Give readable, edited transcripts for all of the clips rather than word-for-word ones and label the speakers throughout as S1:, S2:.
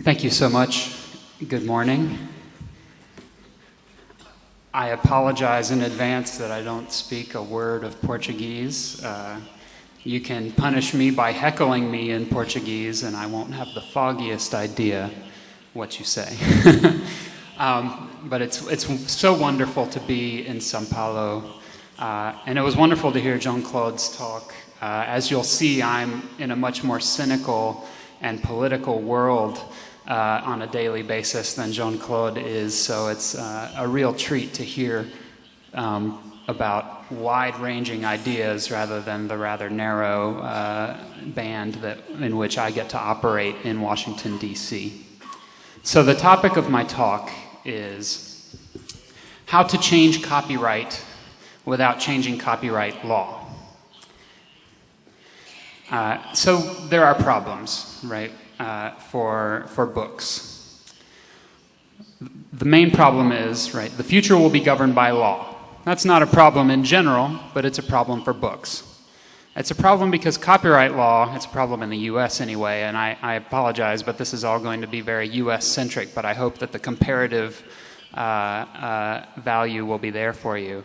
S1: Thank you so much. Good morning. I apologize in advance that I don't speak a word of Portuguese. You can punish me by heckling me in Portuguese, and I won't have the foggiest idea what you say. But it's so wonderful to be in São Paulo, and it was wonderful to hear Jean-Claude's talk. As you'll see, I'm in a much more cynical and political world on a daily basis than Jean-Claude is, so it's a real treat to hear about wide-ranging ideas rather than the rather narrow band in which I get to operate in Washington, D.C. So the topic of my talk is how to change copyright without changing copyright law. So there are problems, right, for books. The main problem is, right, the future will be governed by law. That's not a problem in general, but it's a problem for books. It's a problem because copyright law, it's a problem in the US anyway, and I apologize, but this is all going to be very US-centric, but I hope that the comparative value will be there for you.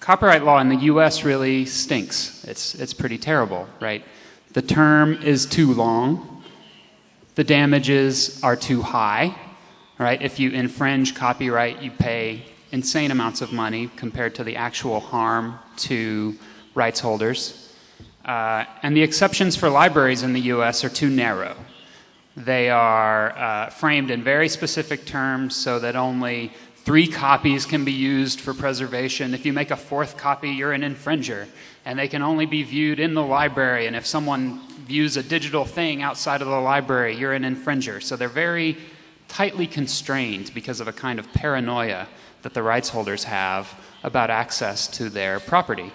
S1: Copyright law in the US really stinks. It's pretty terrible, right? The term is too long. The damages are too high, right? If you infringe copyright, you pay insane amounts of money compared to the actual harm to rights holders. And the exceptions for libraries in the US are too narrow. They are framed in very specific terms so that only 3 copies can be used for preservation. If you make a 4th copy, you're an infringer, and they can only be viewed in the library, and if someone views a digital thing outside of the library, you're an infringer. So they're very tightly constrained because of a kind of paranoia that the rights holders have about access to their property.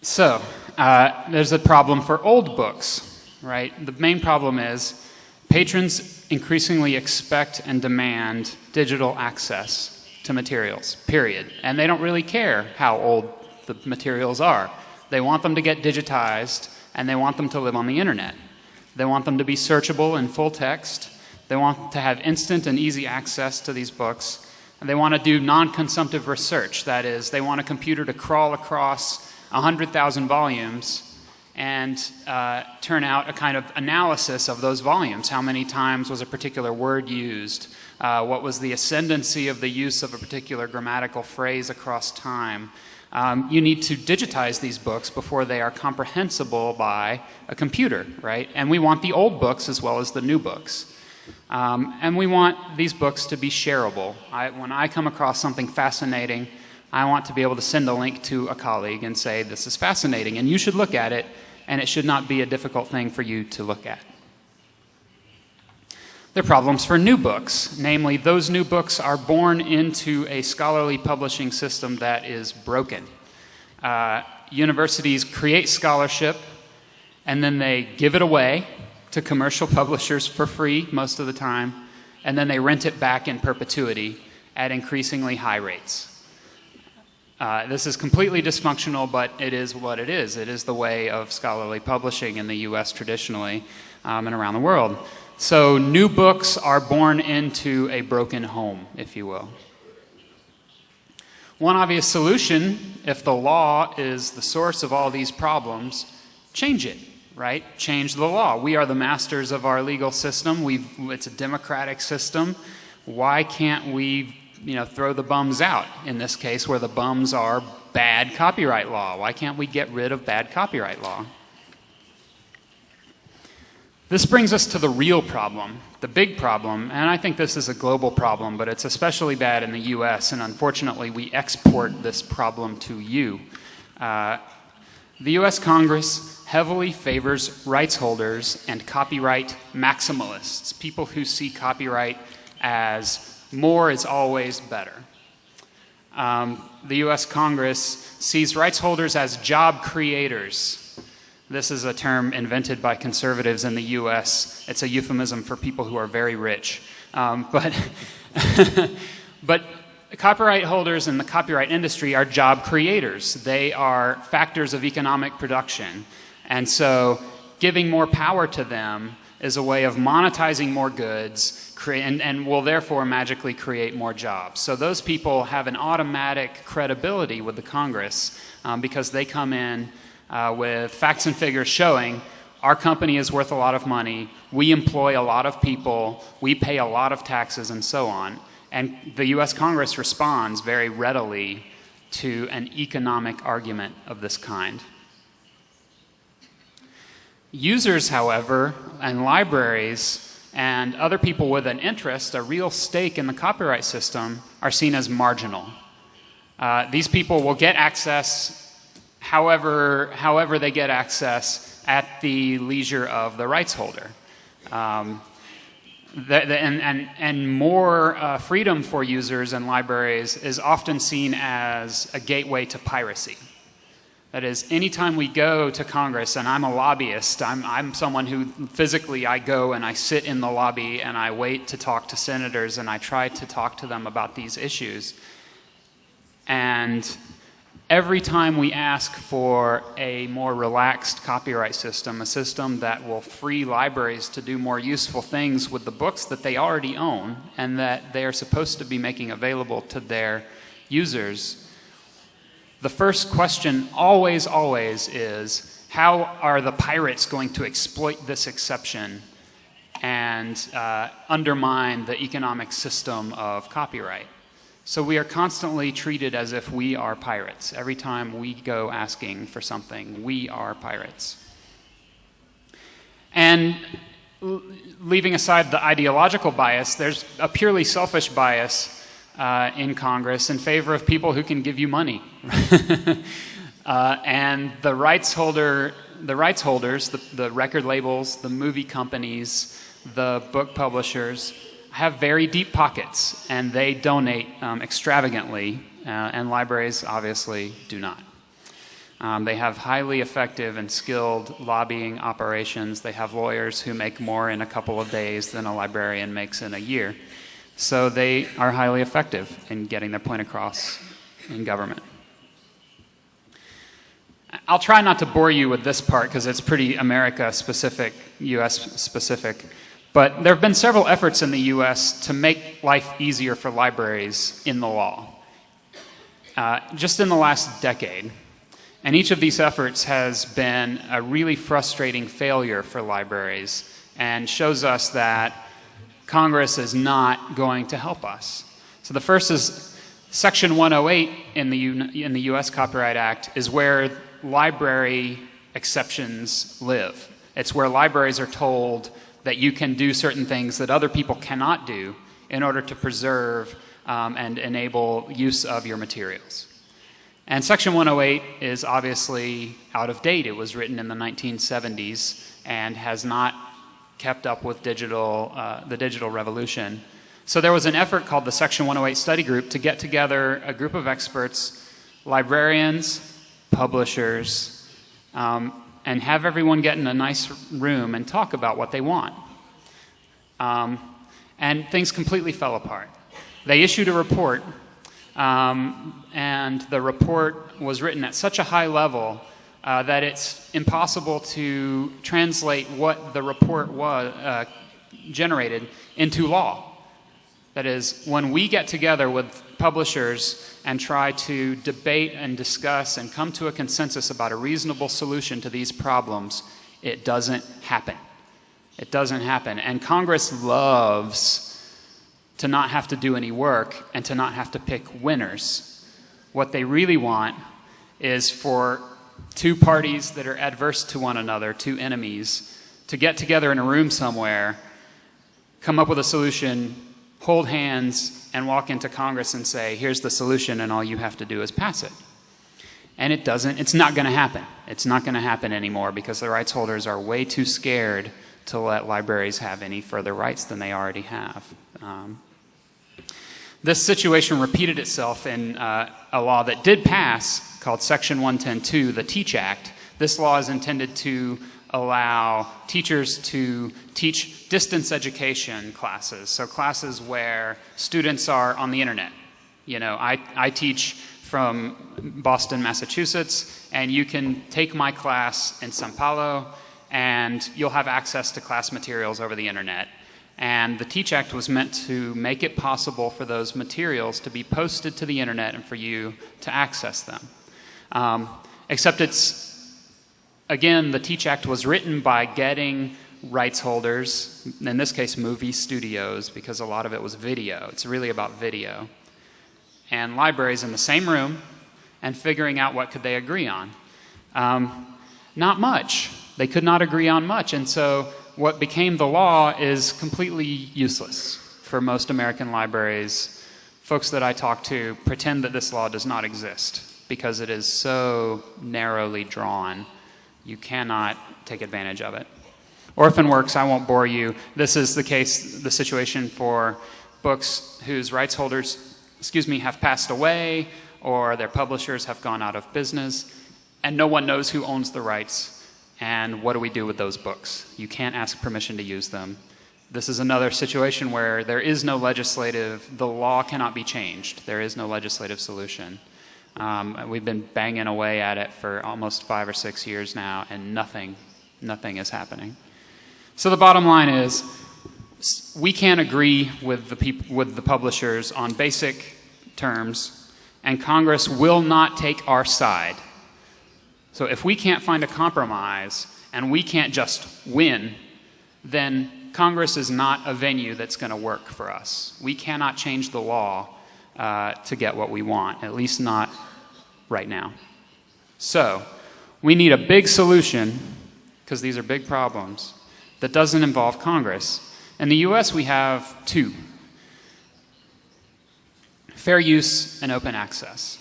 S1: So there's a problem for old books, right? The main problem is patrons increasingly expect and demand digital access to materials, period. And they don't really care how old the materials are. They want them to get digitized, and they want them to live on the internet. They want them to be searchable in full text. They want to have instant and easy access to these books. And they want to do non-consumptive research. That is, they want a computer to crawl across 100,000 volumes and turn out a kind of analysis of those volumes. How many times was a particular word used? What was the ascendancy of the use of a particular grammatical phrase across time? You need to digitize these books before they are comprehensible by a computer, right? And we want the old books as well as the new books. And we want these books to be shareable. When I come across something fascinating, I want to be able to send a link to a colleague and say, this is fascinating, and you should look at it, and it should not be a difficult thing for you to look at. There are problems for new books. Namely, those new books are born into a scholarly publishing system that is broken. Universities create scholarship, and then they give it away to commercial publishers for free most of the time, and then they rent it back in perpetuity at increasingly high rates. This is completely dysfunctional, but it is what it is. It is the way of scholarly publishing in the US traditionally and around the world. So new books are born into a broken home, if you will. One obvious solution, if the law is the source of all these problems, change it, right? Change the law. We are the masters of our legal system. It's a democratic system. Why can't we throw the bums out, in this case, where the bums are bad copyright law? Why can't we get rid of bad copyright law? This brings us to the real problem, the big problem, and I think this is a global problem, but it's especially bad in the US, and unfortunately we export this problem to you. The US Congress heavily favors rights holders and copyright maximalists, people who see copyright as more is always better. The US Congress sees rights holders as job creators. This is a term invented by conservatives in the US. It's a euphemism for people who are very rich. But copyright holders in the copyright industry are job creators. They are factors of economic production. And so giving more power to them is a way of monetizing more goods and will therefore magically create more jobs. So those people have an automatic credibility with the Congress because they come in with facts and figures showing our company is worth a lot of money, we employ a lot of people, we pay a lot of taxes, and so on. And the U.S. Congress responds very readily to an economic argument of this kind. Users, however, and libraries and other people with an interest, a real stake in the copyright system, are seen as marginal. These people will get access however they get access at the leisure of the rights holder. And more freedom for users and libraries is often seen as a gateway to piracy. That is, anytime we go to Congress, and I'm a lobbyist, I'm someone who physically I go and I sit in the lobby and I wait to talk to senators and I try to talk to them about these issues. And every time we ask for a more relaxed copyright system, a system that will free libraries to do more useful things with the books that they already own and that they are supposed to be making available to their users, the first question always is, how are the pirates going to exploit this exception and undermine the economic system of copyright? So we are constantly treated as if we are pirates. Every time we go asking for something, we are pirates. And leaving aside the ideological bias, there's a purely selfish bias in Congress in favor of people who can give you money. And the rights holders, the record labels, the movie companies, the book publishers, have very deep pockets, and they donate extravagantly, and libraries obviously do not. They have highly effective and skilled lobbying operations. They have lawyers who make more in a couple of days than a librarian makes in a year. So they are highly effective in getting their point across in government. I'll try not to bore you with this part because it's pretty America-specific, US-specific. But there have been several efforts in the U.S. to make life easier for libraries in the law, just in the last decade. And each of these efforts has been a really frustrating failure for libraries and shows us that Congress is not going to help us. So the first is Section 108 in the U.S. Copyright Act is where library exceptions live. It's where libraries are told that you can do certain things that other people cannot do in order to preserve and enable use of your materials. And Section 108 is obviously out of date. It was written in the 1970s and has not kept up with the digital revolution. So there was an effort called the Section 108 Study Group to get together a group of experts, librarians, publishers, and have everyone get in a nice room and talk about what they want. And things completely fell apart. They issued a report, and the report was written at such a high level that it's impossible to translate what the report generated into law. That is, when we get together with publishers and try to debate and discuss and come to a consensus about a reasonable solution to these problems, it doesn't happen. It doesn't happen. And Congress loves to not have to do any work and to not have to pick winners. What they really want is for two parties that are adverse to one another, two enemies, to get together in a room somewhere, come up with a solution, hold hands, and walk into Congress and say, here's the solution, and all you have to do is pass it. And it's not going to happen. It's not going to happen anymore because the rights holders are way too scared to let libraries have any further rights than they already have. This situation repeated itself in a law that did pass called Section 110.2, the Teach Act. This law is intended to allow teachers to teach distance education classes, so classes where students are on the internet. You know, I teach from Boston, Massachusetts, and you can take my class in São Paulo, and you'll have access to class materials over the internet. And the TEACH Act was meant to make it possible for those materials to be posted to the internet and for you to access them. Except again, the TEACH Act was written by getting rights holders, in this case movie studios, because a lot of it was video. It's really about video. And libraries in the same room and figuring out what could they agree on. Not much. They could not agree on much. And so what became the law is completely useless for most American libraries. Folks that I talk to pretend that this law does not exist because it is so narrowly drawn. You cannot take advantage of it. Orphan works, I won't bore you. This is the situation for books whose rights holders, have passed away or their publishers have gone out of business and no one knows who owns the rights. And what do we do with those books? You can't ask permission to use them. This is another situation where there is no the law cannot be changed. There is no legislative solution. We've been banging away at it for almost 5 or 6 years now, and nothing is happening. So the bottom line is, we can't agree with the publishers on basic terms, and Congress will not take our side. So if we can't find a compromise and we can't just win, then Congress is not a venue that's going to work for us. We cannot change the law to get what we want, at least not right now. So we need a big solution, because these are big problems, that doesn't involve Congress. In the US, we have two: fair use and open access.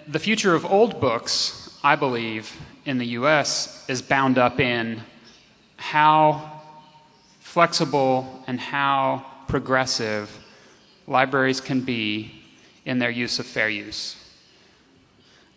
S1: The future of old books, I believe, in the US is bound up in how flexible and how progressive libraries can be in their use of fair use.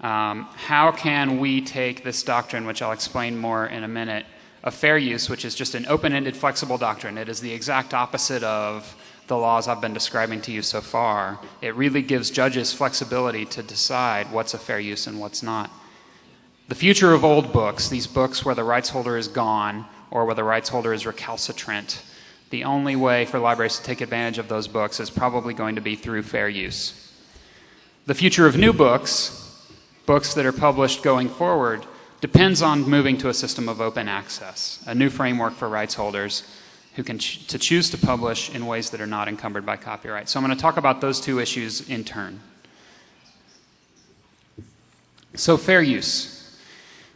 S1: How can we take this doctrine, which I'll explain more in a minute, of fair use, which is just an open-ended, flexible doctrine. It is the exact opposite of the laws I've been describing to you so far. It really gives judges flexibility to decide what's a fair use and what's not. The future of old books, these books where the rights holder is gone or where the rights holder is recalcitrant, the only way for libraries to take advantage of those books is probably going to be through fair use. The future of new books, books that are published going forward, depends on moving to a system of open access, a new framework for rights holders who can choose to publish in ways that are not encumbered by copyright. So I'm going to talk about those two issues in turn. So fair use.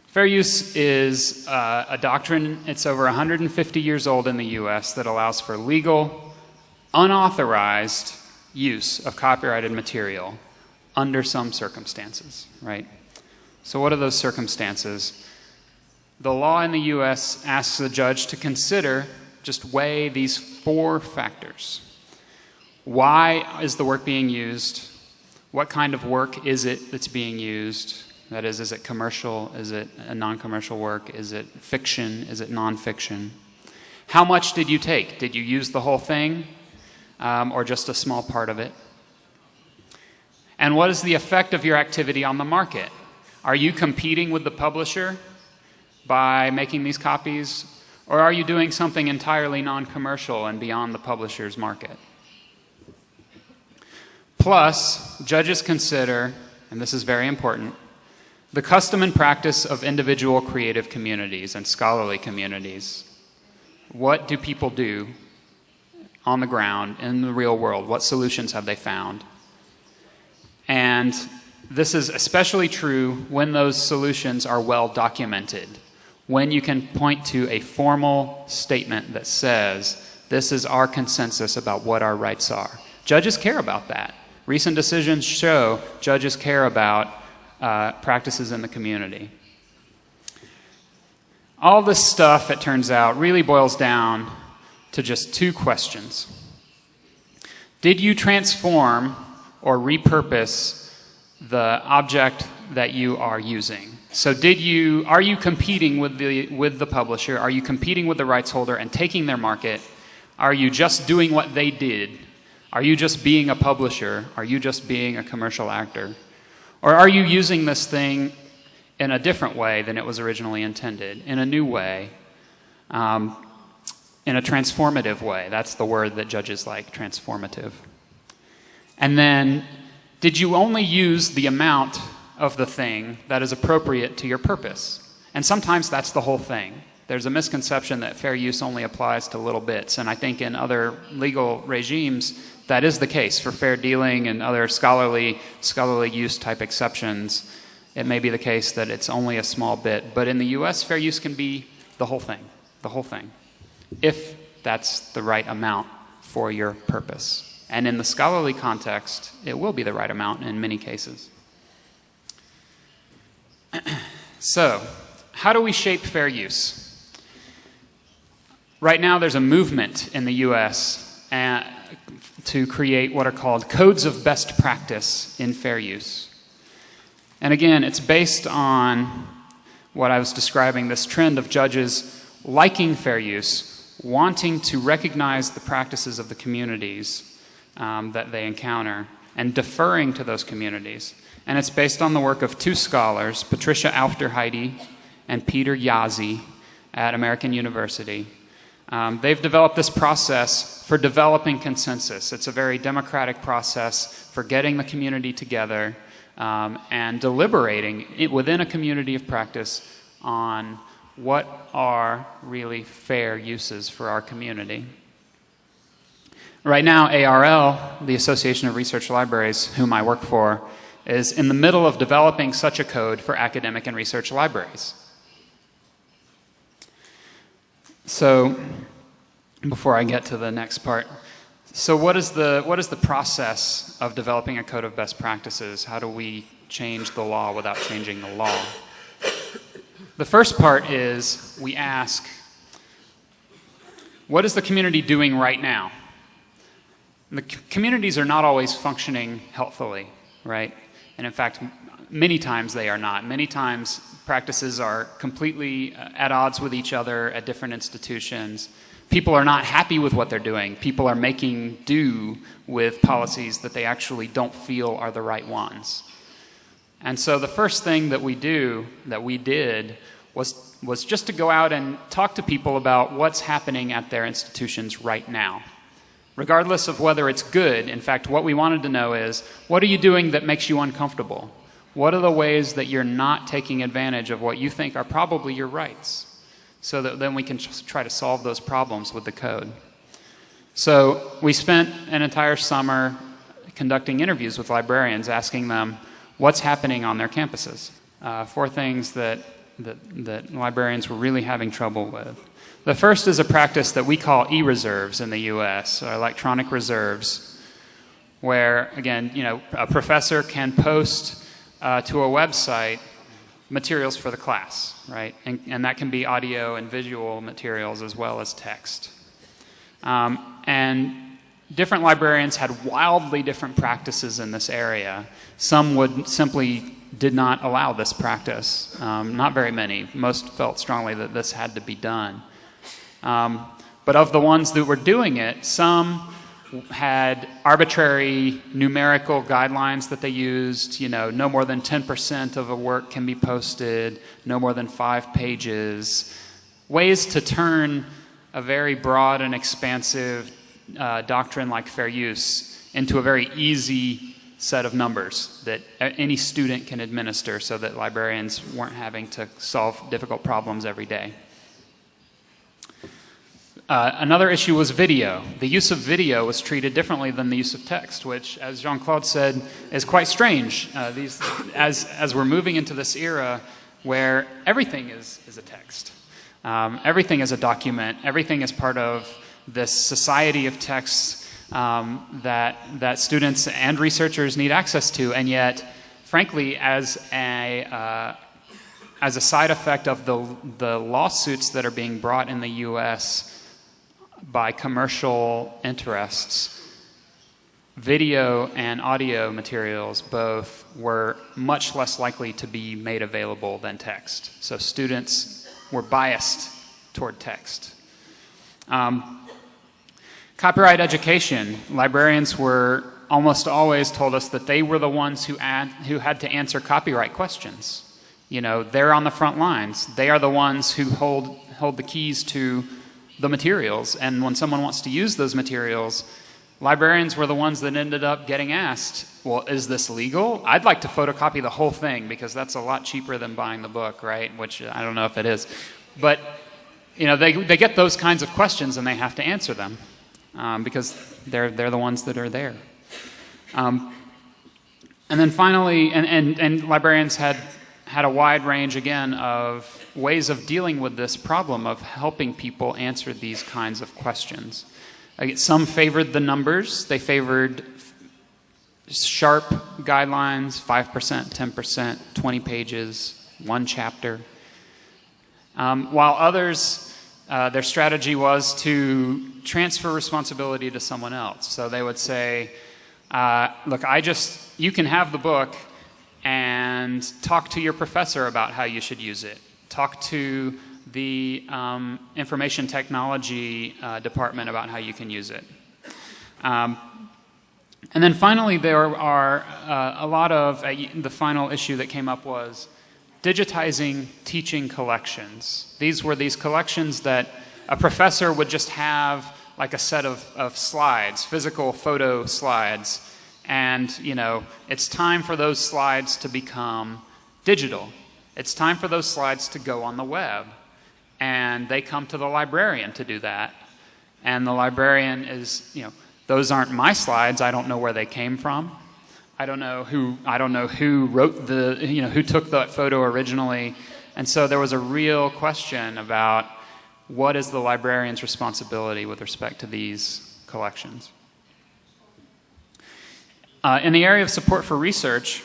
S1: Fair use is a doctrine, it's over 150 years old in the US, that allows for legal, unauthorized use of copyrighted material under some circumstances, right? So what are those circumstances? The law in the US asks the judge to consider, just weigh these 4 factors. Why is the work being used? What kind of work is it that's being used? That is it commercial? Is it a non-commercial work? Is it fiction? Is it non-fiction? How much did you take? Did you use the whole thing or just a small part of it? And what is the effect of your activity on the market? Are you competing with the publisher by making these copies? Or are you doing something entirely non-commercial and beyond the publisher's market? Plus, judges consider, and this is very important, the custom and practice of individual creative communities and scholarly communities. What do people do on the ground, in the real world? What solutions have they found? And this is especially true when those solutions are well documented, when you can point to a formal statement that says, this is our consensus about what our rights are. Judges care about that. Recent decisions show judges care about practices in the community. All this stuff, it turns out, really boils down to just 2 questions. Did you transform or repurpose the object that you are using? So are you competing with the publisher? Are you competing with the rights holder and taking their market? Are you just doing what they did? Are you just being a publisher? Are you just being a commercial actor? Or are you using this thing in a different way than it was originally intended, in a new way, in a transformative way. That's the word that judges like, transformative. And then, did you only use the amount of the thing that is appropriate to your purpose? And sometimes that's the whole thing. There's a misconception that fair use only applies to little bits, and I think in other legal regimes that is the case. For fair dealing and other scholarly use type exceptions, it may be the case that it's only a small bit. But in the US, fair use can be the whole thing, if that's the right amount for your purpose. And in the scholarly context, it will be the right amount in many cases. So, how do we shape fair use? Right now, there's a movement in the US to create what are called codes of best practice in fair use. And again, it's based on what I was describing, this trend of judges liking fair use, wanting to recognize the practices of the communities that they encounter, and deferring to those communities. And it's based on the work of two scholars, Patricia Aufderheide and Peter Yazzie at American University. They've developed this process for developing consensus. It's a very democratic process for getting the community together and deliberating within a community of practice on what are really fair uses for our community. Right now, ARL, the Association of Research Libraries, whom I work for, is in the middle of developing such a code for academic and research libraries. So, before I get to the next part, so what is the process of developing a code of best practices? How do we change the law without changing the law? The first part is we ask, what is the community doing right now? The communities are not always functioning healthfully, right? And in fact, many times they are not. Many times practices are completely at odds with each other at different institutions. People are not happy with what they're doing. People are making do with policies that they actually don't feel are the right ones. And so the first thing that we did, was just to go out and talk to people about what's happening at their institutions right now. Regardless of whether it's good, in fact, what we wanted to know is, what are you doing that makes you uncomfortable? What are the ways that you're not taking advantage of what you think are probably your rights? So that then we can try to solve those problems with the code. So we spent an entire summer conducting interviews with librarians, asking them what's happening on their campuses. 4 things that librarians were really having trouble with. The first is a practice that we call e-reserves in the US, or electronic reserves, where, again, a professor can post to a website materials for the class, right? And that can be audio and visual materials as well as text. And different librarians had wildly different practices in this area. Some did not allow this practice. Not very many. Most felt strongly that this had to be done. But of the ones that were doing it, some had arbitrary numerical guidelines that they used. No more than 10% of a work can be posted, no more than 5 pages. Ways to turn a very broad and expansive doctrine like fair use into a very easy set of numbers that any student can administer, so that librarians weren't having to solve difficult problems every day. Another issue was video. The use of video was treated differently than the use of text, which, as Jean-Claude said, is quite strange. As we're moving into this era where everything is a text, everything is a document, everything is part of this society of texts that students and researchers need access to, and yet, frankly, as a side effect of the lawsuits that are being brought in the U.S. by commercial interests, video and audio materials both were much less likely to be made available than text. So students were biased toward text. Copyright education. Librarians were almost always told us that they were the ones who had to answer copyright questions. You know, they're on the front lines. They are the ones who hold the keys to the materials. And when someone wants to use those materials, librarians were the ones that ended up getting asked, well, is this legal? I'd like to photocopy the whole thing because that's a lot cheaper than buying the book, right? Which I don't know if it is. But, you know, they get those kinds of questions and they have to answer them because they're the ones that are there. And then finally, and librarians had a wide range, again, of ways of dealing with this problem of helping people answer these kinds of questions. Some favored the numbers. They favored sharp guidelines, 5%, 10%, 20 pages, 1 chapter. While others, their strategy was to transfer responsibility to someone else. So they would say, look, you can have the book and talk to your professor about how you should use it. Talk to the information technology department about how you can use it. And then finally, there are a lot of, the final issue that came up was digitizing teaching collections. These were these collections that a professor would just have like a set of slides, physical photo slides. And, you know, it's time for those slides to become digital. It's time for those slides to go on the web. And they come to the librarian to do that. And the librarian is, you know, those aren't my slides. I don't know where they came from. I don't know who wrote who took that photo originally. And so there was a real question about what is the librarian's responsibility with respect to these collections. In the area of support for research,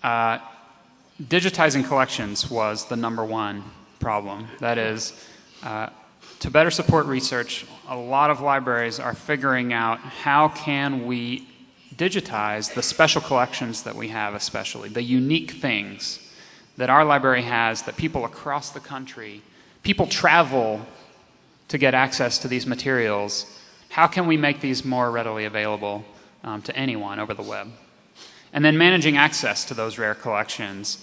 S1: digitizing collections was the #1 problem. That is, to better support research, a lot of libraries are figuring out how can we digitize the special collections that we have, especially the unique things that our library has that people across the country, people travel to get access to these materials. How can we make these more readily available to anyone over the web? And then managing access to those rare collections,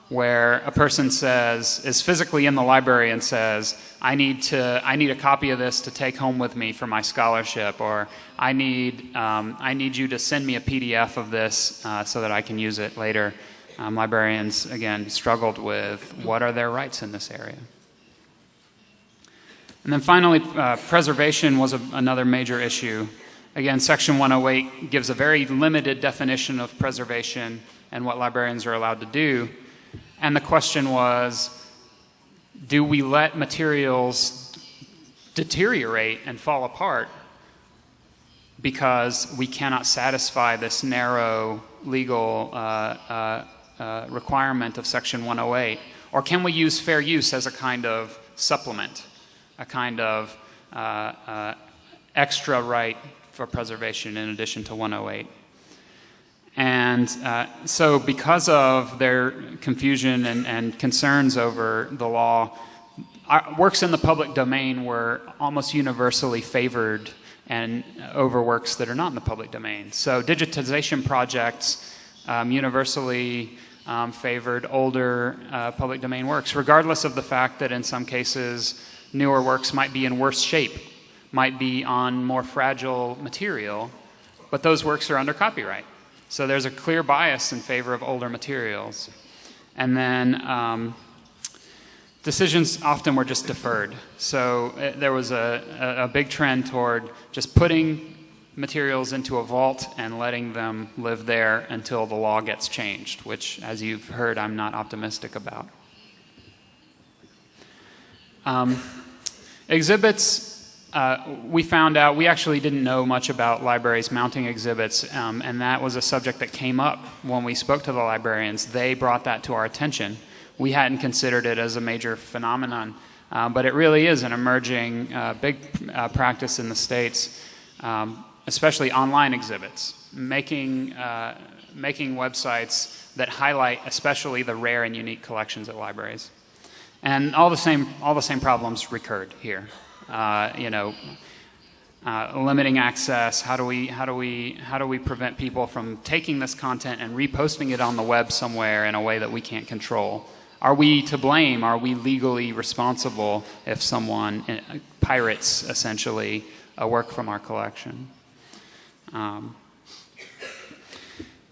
S1: where a person is physically in the library and says, I need a copy of this to take home with me for my scholarship, or I need you to send me a PDF of this so that I can use it later. Librarians, again, struggled with what are their rights in this area. And then finally, preservation was another major issue. Again, Section 108 gives a very limited definition of preservation and what librarians are allowed to do. And the question was, do we let materials deteriorate and fall apart because we cannot satisfy this narrow legal requirement of Section 108? Or can we use fair use as a kind of supplement, a kind of extra right for preservation in addition to 108? And so because of their confusion and concerns over the law, works in the public domain were almost universally favored and over works that are not in the public domain. So digitization projects universally favored older public domain works, regardless of the fact that in some cases newer works might be in worse shape, might be on more fragile material, but those works are under copyright. So there's a clear bias in favor of older materials. And then decisions often were just deferred. So there was a big trend toward just putting materials into a vault and letting them live there until the law gets changed, which, as you've heard, I'm not optimistic about. Exhibits. We found out, we actually didn't know much about libraries mounting exhibits, and that was a subject that came up when we spoke to the librarians. They brought that to our attention. We hadn't considered it as a major phenomenon, but it really is an emerging big practice in the States, especially online exhibits, making websites that highlight especially the rare and unique collections at libraries. And all the same problems recurred here. limiting access. How do we prevent people from taking this content and reposting it on the web somewhere in a way that we can't control? Are we to blame? Are we legally responsible if someone pirates, essentially, a work from our collection?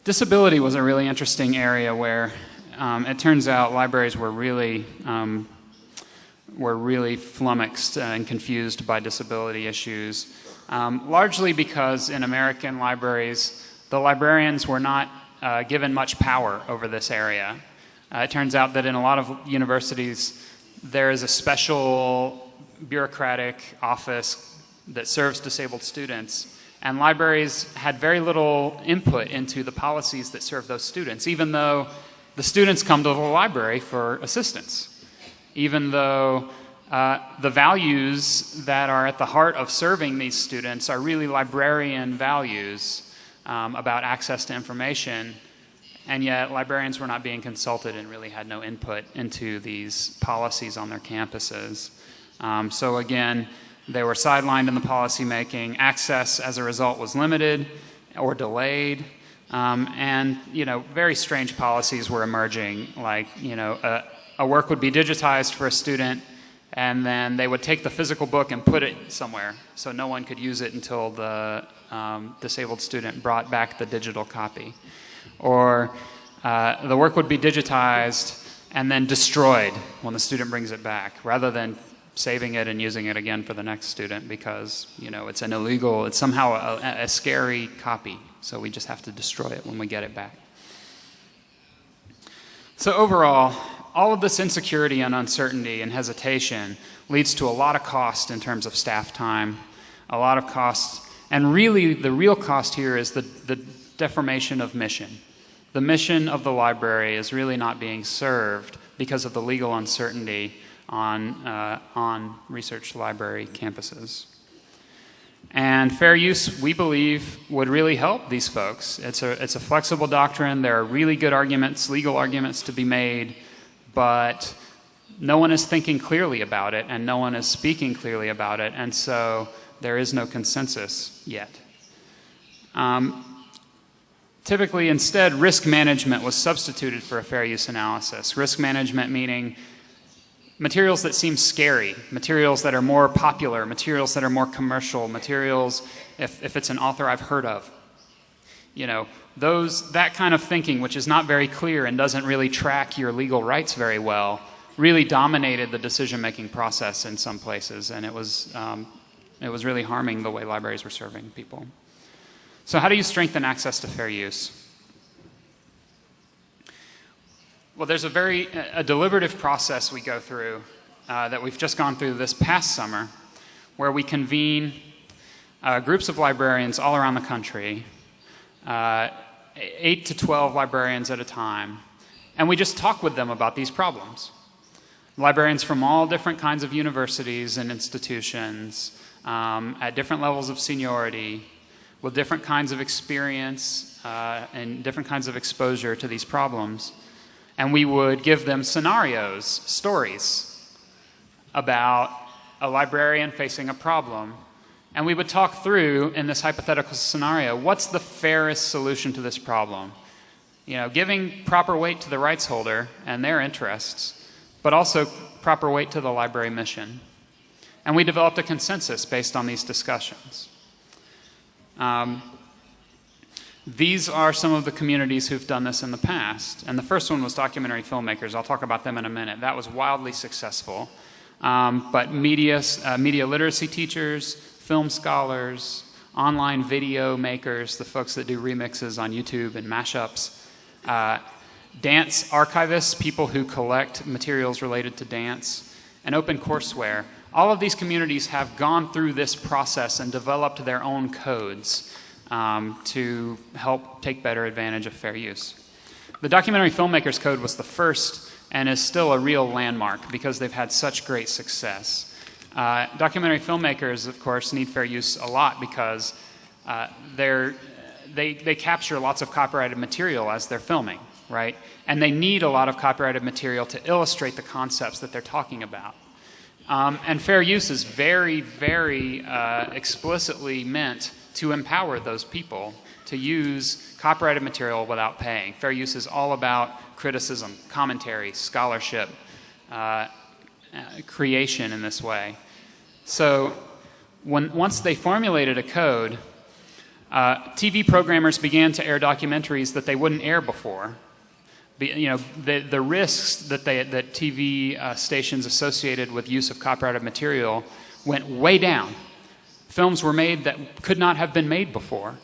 S1: Disability was a really interesting area where it turns out libraries were really flummoxed and confused by disability issues, largely because in American libraries, the librarians were not given much power over this area. It turns out that in a lot of universities, there is a special bureaucratic office that serves disabled students, and libraries had very little input into the policies that serve those students, even though the students come to the library for assistance, even though the values that are at the heart of serving these students are really librarian values about access to information. And yet librarians were not being consulted and really had no input into these policies on their campuses. So again, they were sidelined in the policy making. Access as a result was limited or delayed. And very strange policies were emerging, like a work would be digitized for a student, and then they would take the physical book and put it somewhere so no one could use it until the disabled student brought back the digital copy. Or the work would be digitized and then destroyed when the student brings it back, rather than saving it and using it again for the next student because, it's an illegal, it's somehow a scary copy, so we just have to destroy it when we get it back. So overall, all of this insecurity and uncertainty and hesitation leads to a lot of cost in terms of staff time, a lot of cost, and really the real cost here is the deformation of mission. The mission of the library is really not being served because of the legal uncertainty on research library campuses. And fair use, we believe, would really help these folks. It's a flexible doctrine. There are really good arguments, legal arguments to be made, but no one is thinking clearly about it, and no one is speaking clearly about it, and so there is no consensus yet. Typically, instead, risk management was substituted for a fair use analysis. Risk management meaning materials that seem scary, materials that are more popular, materials that are more commercial, materials, if it's an author I've heard of. That kind of thinking, which is not very clear and doesn't really track your legal rights very well, really dominated the decision-making process in some places, and it was really harming the way libraries were serving people. So how do you strengthen access to fair use? Well, there's a deliberative process we go through that we've just gone through this past summer, where we convene groups of librarians all around the country, 8 to 12 librarians at a time, and we just talk with them about these problems. Librarians from all different kinds of universities and institutions, at different levels of seniority, with different kinds of experience and different kinds of exposure to these problems. And we would give them scenarios, stories about a librarian facing a problem. And we would talk through, in this hypothetical scenario, what's the fairest solution to this problem? Giving proper weight to the rights holder and their interests, but also proper weight to the library mission. And we developed a consensus based on these discussions. These are some of the communities who've done this in the past. And the first one was documentary filmmakers. I'll talk about them in a minute. That was wildly successful. But media literacy teachers, film scholars, online video makers, the folks that do remixes on YouTube and mashups, dance archivists, people who collect materials related to dance, and open courseware. All of these communities have gone through this process and developed their own codes to help take better advantage of fair use. The Documentary Filmmakers Code was the first and is still a real landmark because they've had such great success. Documentary filmmakers, of course, need fair use a lot because they capture lots of copyrighted material as they're filming, right? And they need a lot of copyrighted material to illustrate the concepts that they're talking about. And fair use is very, very explicitly meant to empower those people to use copyrighted material without paying. Fair use is all about criticism, commentary, scholarship, creation in this way. So once they formulated a code, TV programmers began to air documentaries that they wouldn't air before. The risks that TV stations associated with use of copyrighted material went way down. Films were made that could not have been made before.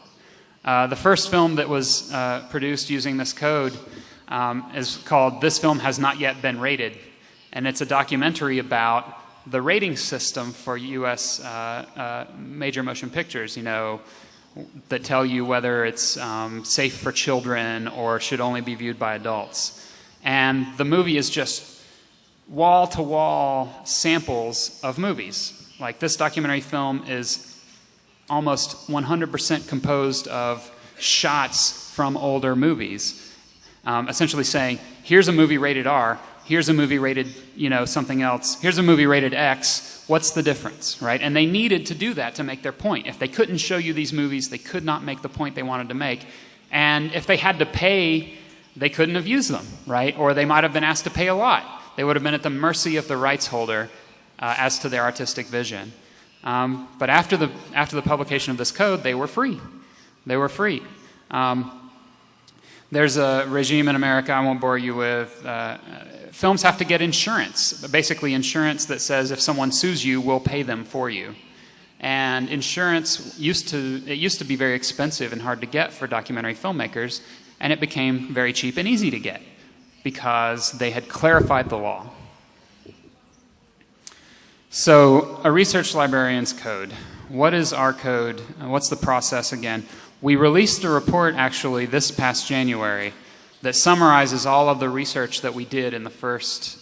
S1: The first film that was produced using this code is called "This Film Has Not Yet Been Rated," and it's a documentary about the rating system for U.S. Major motion pictures, that tell you whether it's safe for children or should only be viewed by adults. And the movie is just wall-to-wall samples of movies. Like, this documentary film is almost 100% composed of shots from older movies, essentially saying, here's a movie rated R, here's a movie rated, something else, here's a movie rated X, what's the difference, right? And they needed to do that to make their point. If they couldn't show you these movies, they could not make the point they wanted to make. And if they had to pay, they couldn't have used them, right? Or they might have been asked to pay a lot. They would have been at the mercy of the rights holder as to their artistic vision. But after the publication of this code, they were free. They were free. There's a regime in America I won't bore you with. Films have to get insurance, basically insurance that says if someone sues you, we'll pay them for you. And insurance used to be very expensive and hard to get for documentary filmmakers, and it became very cheap and easy to get because they had clarified the law. So, a research librarian's code. What is our code? What's the process again? We released a report actually this past January that summarizes all of the research that we did in the first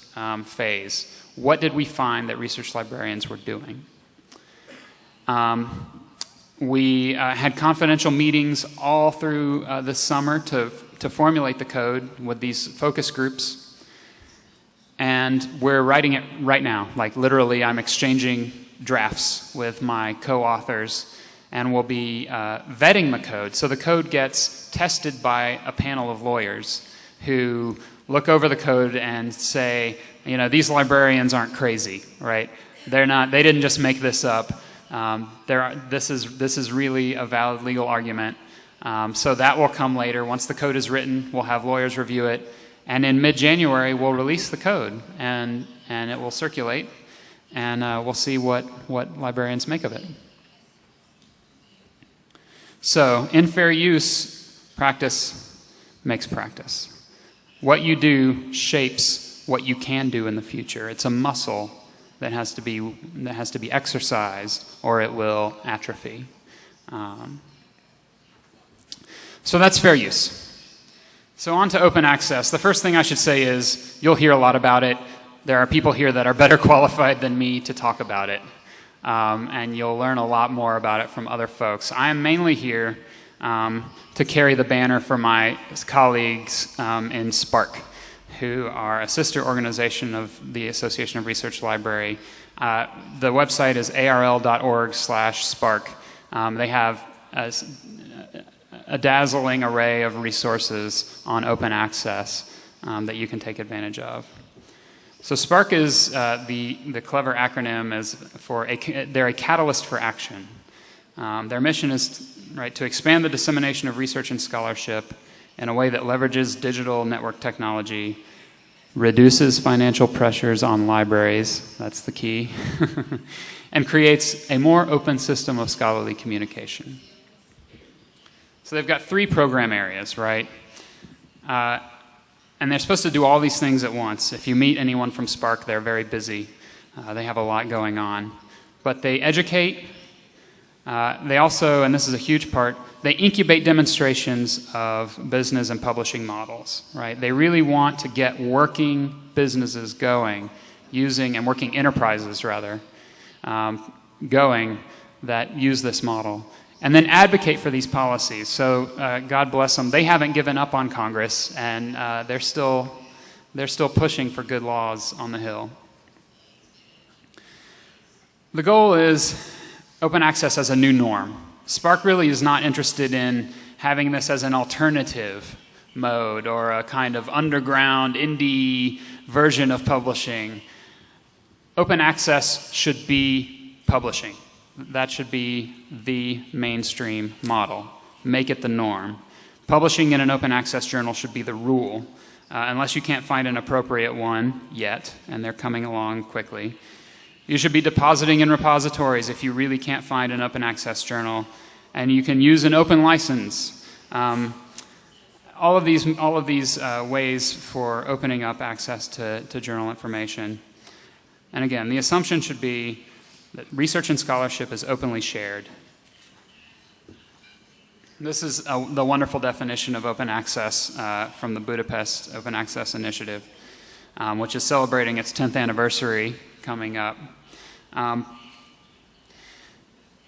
S1: phase. What did we find that research librarians were doing? We had confidential meetings all through this summer to formulate the code with these focus groups. And we're writing it right now. Like, literally, I'm exchanging drafts with my co-authors, and we'll be vetting the code. So the code gets tested by a panel of lawyers who look over the code and say, these librarians aren't crazy, right? They didn't just make this up. This is really a valid legal argument. So that will come later. Once the code is written, we'll have lawyers review it. And in mid-January, we'll release the code, and it will circulate, and we'll see what librarians make of it. So, in fair use, practice makes practice. What you do shapes what you can do in the future. It's a muscle that has to be exercised, or it will atrophy. So that's fair use. So on to open access. The first thing I should say is you'll hear a lot about it. There are people here that are better qualified than me to talk about it. And you'll learn a lot more about it from other folks. I am mainly here to carry the banner for my colleagues in SPARC, who are a sister organization of the Association of Research Library. The website is arl.org/SPARC. They have a dazzling array of resources on open access that you can take advantage of. So SPARC is the clever acronym is they're a catalyst for action. Their mission is to expand the dissemination of research and scholarship in a way that leverages digital network technology, reduces financial pressures on libraries, that's the key, and creates a more open system of scholarly communication. So they've got 3 program areas, right? And they're supposed to do all these things at once. If you meet anyone from SPARC, they're very busy. They have a lot going on. But they educate. They also, and this is a huge part, they incubate demonstrations of business and publishing models, right? They really want to get working businesses going, and working enterprises, rather, going that use this model. And then advocate for these policies. So God bless them. They haven't given up on Congress, and they're still pushing for good laws on the Hill. The goal is open access as a new norm. Spark really is not interested in having this as an alternative mode or a kind of underground indie version of publishing. Open access should be publishing. That should be the mainstream model. Make it the norm. Publishing in an open access journal should be the rule, unless you can't find an appropriate one yet, and they're coming along quickly. You should be depositing in repositories if you really can't find an open access journal, and you can use an open license. All of these ways for opening up access to journal information. And again, the assumption should be that research and scholarship is openly shared. This is the wonderful definition of open access from the Budapest Open Access Initiative, which is celebrating its 10th anniversary coming up.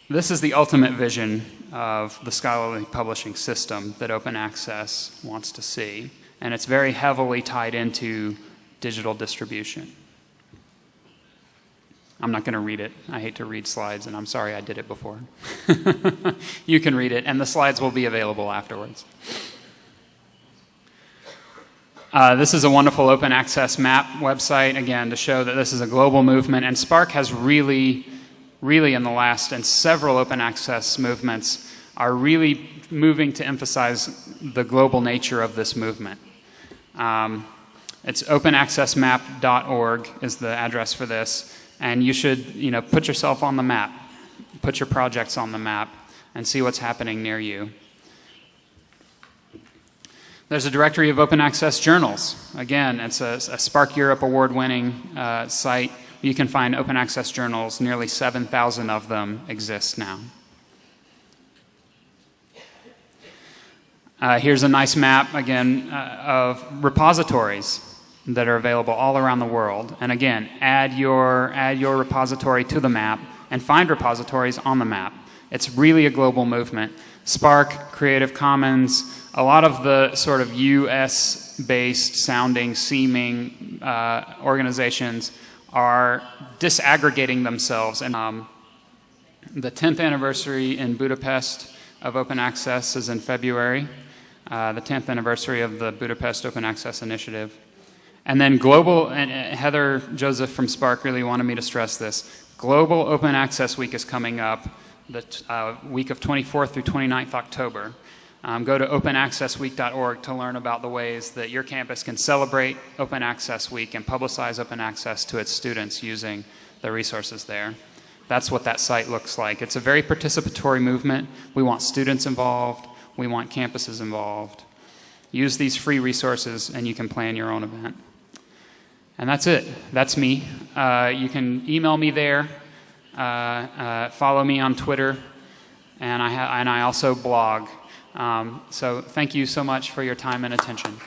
S1: This is the ultimate vision of the scholarly publishing system that open access wants to see, and it's very heavily tied into digital distribution. I'm not going to read it. I hate to read slides, and I'm sorry I did it before. You can read it, and the slides will be available afterwards. This is a wonderful open access map website, again, to show that this is a global movement, and Spark has really in the last, and several open access movements are really moving to emphasize the global nature of this movement. It's openaccessmap.org is the address for this. And you should, put yourself on the map, put your projects on the map, and see what's happening near you. There's a directory of open access journals. Again, it's a Spark Europe award-winning site. You can find open access journals. Nearly 7,000 of them exist now. Here's a nice map, again, of repositories that are available all around the world. And again, add your repository to the map and find repositories on the map. It's really a global movement. Spark, Creative Commons, a lot of the sort of US-based sounding, seeming organizations are disaggregating themselves. And the 10th anniversary in Budapest of open access is in February, the 10th anniversary of the Budapest Open Access Initiative. And then global, and Heather Joseph from Spark really wanted me to stress this, Global Open Access Week is coming up, the week of 24th through 29th October. Go to openaccessweek.org to learn about the ways that your campus can celebrate Open Access Week and publicize open access to its students using the resources there. That's what that site looks like. It's a very participatory movement. We want students involved. We want campuses involved. Use these free resources and you can plan your own event. And that's it. That's me. You can email me there, follow me on Twitter, and I also blog. So thank you so much for your time and attention.